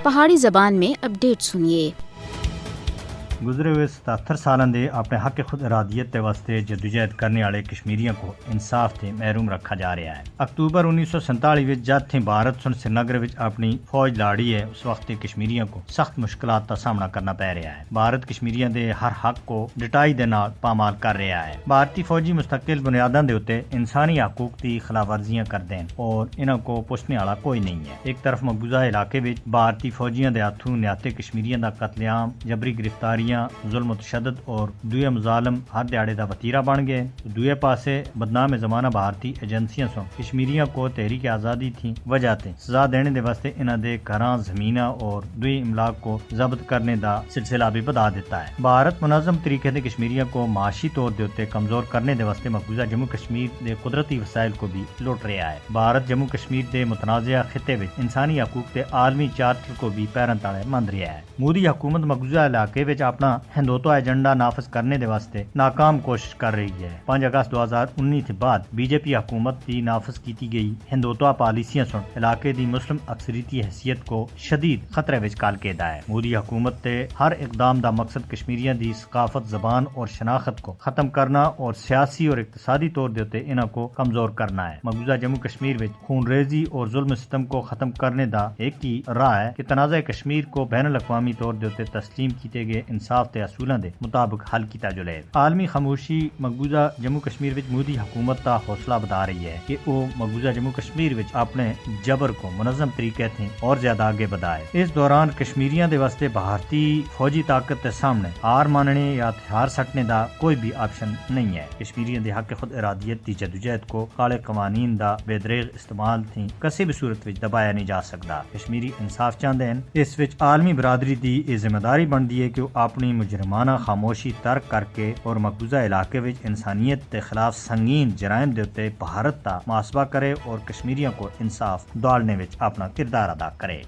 پہاڑی زبان میں اپڈیٹ سنیے۔ گزرے ہوئے 77 سالوں دے اپنے حق خود ارادیت کے واسطے جدوجہد کرنے والے کشمیریوں کو انصاف سے محروم رکھا جا رہا ہے۔ اکتوبر 1947 جد تھی بھارت سن سری نگر اپنی فوج لاڑی ہے، اس وقت کشمیریوں کو سخت مشکلات کا سامنا کرنا پی رہا ہے۔ بھارت کشمیریوں دے ہر حق کو ڈٹائی دے نال پامال کر رہا ہے۔ بھارتی فوجی مستقل بنیادوں دے اوتے انسانی حقوق کی خلاف ورزیاں کرتے ہیں اور انہوں کو پوچھنے والا کوئی نہیں ہے۔ ایک طرف مقبوضہ علاقے میں بھارتی فوجیوں دے ہاتھوں نیاتے کشمیریوں دا قتل عام، جبری گرفتاریاں، ظلم و تشدد اور دوئے مظالم ہر دیہڑے دا وتیرہ بن گئے۔ دوئے پاسے بدنام زمانہ بھارتی ایجنسیاں سن کشمیریوں کو تحریک آزادی تھی وجہ تے سزا دینے دے واسطے انہاں دے گھراں زمیناں اور دوئی املاک کو ضبط کرنے دا سلسلہ بھی بڑھا دیتا ہے۔ بھارت منظم طریقے دے کشمیریوں کو معاشی طور دے اوتے کمزور کرنے دے واسطے مقبوضہ جموں کشمیر دے قدرتی وسائل کو بھی لوٹ رہا ہے۔ بھارت جموں کشمیر دے متنازع خطے وچ انسانی حقوق تے عالمی چارٹر کو بھی پیراں تلے مند رہا ہے۔ مودی حکومت مقبوضہ علاقے وچ اپنا ہندوتوا ایجنڈا نافذ کرنے دے واسطے ناکام کوشش کر رہی ہے۔ 5 اگست 2019 کے بعد بی جے پی حکومت کی نافذ کی گئی ہندوتوا پالیسیاں سن علاقے دی مسلم اکثریتی حیثیت کو شدید خطرے وچ کال کیدا ہے۔ مودی حکومت تے ہر اقدام دا مقصد کشمیریوں دی ثقافت، زبان اور شناخت کو ختم کرنا اور سیاسی اور اقتصادی طور دے اوتے انہاں کو کمزور کرنا ہے۔ مقبوضہ جموں کشمیر وچ خون ریزی اور ظلم ستم کو ختم کرنے دا ایک ہی راہ ہے کہ تنازع کشمیر کو بین الاقوامی طور دے اوتے تسلیم کیتے گئے انصاف تے اصولوں دے مطابق حل کیتا جائے۔ عالمی خاموشی مقبوضہ جموں کشمیر وچ مودی حکومت کا حوصلہ بڑھا رہی ہے کہ وہ مقبوضہ جموں کشمیر وچ اپنے جبر کو منظم طریقے سے اور زیادہ آگے بڑھائے۔ اس دوران کشمیریوں دے واسطے بھارتی فوجی طاقت کے سامنے ہار ماننے یا ہتھیار سٹنے دا کوئی بھی آپشن نہیں ہے۔ کشمیریوں دے حق خود ارادیت کی جدوجہد کو کالے قوانین دا بے دریغ استعمال تھی کسی بھی صورت وچ دبایا نہیں جا سکتا۔ کشمیری انصاف چاہتے ہیں، اس وچ عالمی برادری دی یہ ذمہ داری بنتی ہے کہ وہ اپنی مجرمانہ خاموشی ترک کر کے اور مقبوضہ علاقے وچ انسانیت کے خلاف سنگین جرائم دے اوتے بھارت دا محاسبہ کرے اور کشمیریوں کو انصاف دالنے وچ اپنا کردار ادا کرے۔